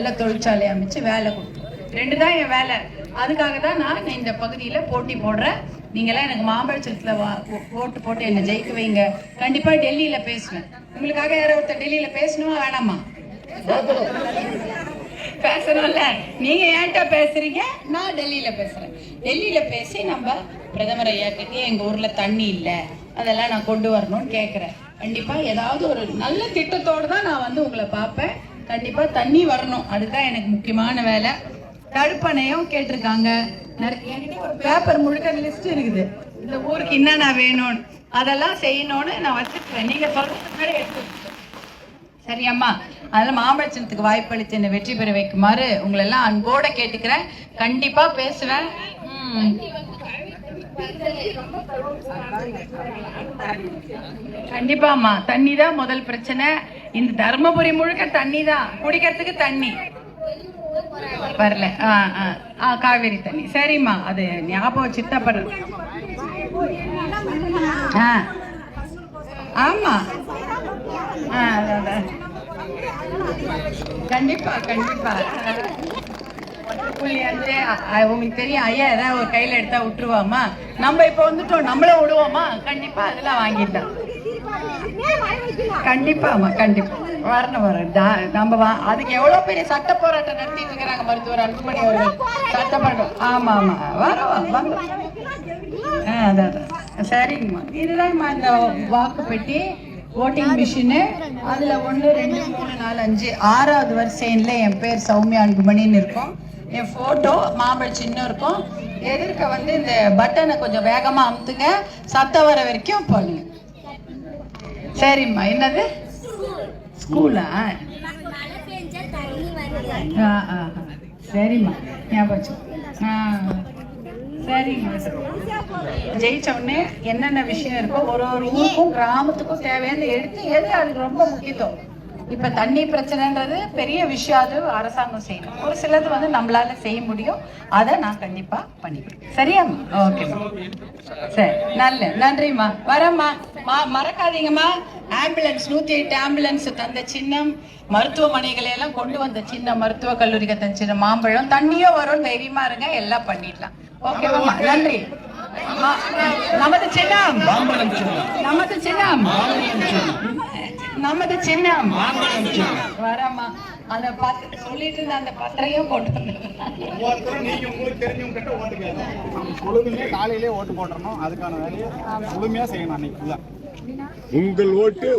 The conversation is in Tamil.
நல்ல தொழிற்சாலை அமைச்சு வேலை கொடுக்கும். 2 தான் என் வேலை. அதுக்காக தான் நான் இந்த பகுதியில் போட்டி போடுறேன். நீங்களாம் எனக்கு மாம்பழச்சத்தில் ஓட்டு போட்டு என்னை ஜெயிக்க வைங்க. கண்டிப்பாக டெல்லியில் பேசுவேன். உங்களுக்காக யாரோ ஒருத்தர் டெல்லியில் பேசணுமா வேணாமா? பேசணும்ல. நீங்க ஏன்ட்ட பேசுறீங்க, நான் டெல்லியில பேசுறேன். டெல்லியில பேசி நம்ம பிரதமர் ஐயா கிட்டே எங்க ஊர்ல தண்ணி இல்லை, அதெல்லாம் நான் கொண்டு வரணும்னு கேட்கிறேன். கண்டிப்பா ஏதாவது ஒரு நல்ல திட்டத்தோடு தான் நான் வந்து உங்களை பார்ப்பேன். கண்டிப்பா தண்ணி வரணும், அதுதான் எனக்கு முக்கியமான வேலை. தடுப்பணையும் கேட்டிருக்காங்க. ஒரு பேப்பர் முழுக்க லிஸ்ட் இருக்குது, இந்த ஊருக்கு என்னென்ன வேணும்னு அதெல்லாம் செய்யணும்னு நான் வச்சிருக்கேன். நீங்க சொல்றது எடுத்து சரியாம்மா? அதனால மாம்பழச்சனத்துக்கு வாய்ப்பளித்து என்னை வெற்றி பெற வைக்குமாறு உங்களை எல்லாம் அன்போட கேட்டுக்கிறேன். கண்டிப்பா பேசுவேன். கண்டிப்பாம்மா, தண்ணி தான் முதல் பிரச்சனை. இந்த தர்மபுரி முழுக்க தண்ணி தான், குடிக்கிறதுக்கு தண்ணி வரல. காவேரி தண்ணி. சரிம்மா, அது ஞாபகம் சித்தப்பட. ஆமா, கண்டிப்பா கண்டிப்பா. உங்களுக்கு தெரியும் ஐயா, ஏதாவது ஒரு கையில எடுத்தா விட்டுருவாமா? நம்ம இப்ப வந்துட்டோம், நம்மள விடுவோமா? கண்டிப்பா அதெல்லாம் வாங்கிட்டோம். கண்டிப்பாமா, கண்டிப்பா வரணும் வரணும். நம்ம அதுக்கு எவ்வளவு பெரிய சட்ட போராட்டம் நடத்திட்டு இருக்கிறாங்க மருத்துவர் அன்புமணி அவர்கள். சட்டப்படும். ஆமா ஆமா, வரோம். அதான் சரிங்கம்மா. இதுதான்மா இந்த வாக்கு பெட்டி, ஓட்டிங் மிஷினு. அதுல 1 2 3 4 5 6வது வரிசையில் என் பேர் சௌமியா அன்புமணின்னு இருக்கும். என் போட்டோ மாம்பழ சின்னம் இருக்கும். எதிர்க்க வந்து இந்த பட்டனை கொஞ்சம் வேகமா அமுத்துங்க, சத்தம் வர வரைக்கும் போடுங்க. சரிம்மா. என்னது ஸ்கூலா? சரிம்மா, ஞாபகம். சரிங்க. ஜெயிச்ச உடனே என்னென்ன விஷயம் இருக்கோ ஒரு ஊருக்கும் கிராமத்துக்கும் தேவையான எடுத்து எது அதுக்கு ரொம்ப முக்கியத்துவம். இப்ப தண்ணி பிரச்சனைன்றது பெரிய விஷயம், அது அரசாங்கம் செய்யணும். ஒரு சிலது வந்து நம்மளால செய்ய முடியும், அதை நான் கண்டிப்பா பண்ணிக்கிறேன். சரியாம்மா? ஓகேம்மா, சரி, நன்றிம்மா. வரம்மா, மறக்காதீங்கம்மா. ஆம்புலன்ஸ் 108 ஆம்புலன்ஸ் தந்த சின்னம், மருத்துவமனைகளை எல்லாம் கொண்டு வந்த சின்னம், மருத்துவ கல்லூரிக்கு தந்த சின்னம், மாம்பழம். தண்ணியோ வரும், தைரியமா இருங்க, எல்லாம் பண்ணிடலாம். ஓகேவா? நன்றி. நமது சின்னம், நமது சின்னம், நமது சின்னம். வரமா அந்த சொல்லிட்டு இருந்த அந்த பத்திரையும் போட்டு காலையிலே ஓட்டு போட்டுறணும். அதுக்கான வேலையை முழுமையா செய்யணும். அன்னைக்கு உங்கள் ஓட்டு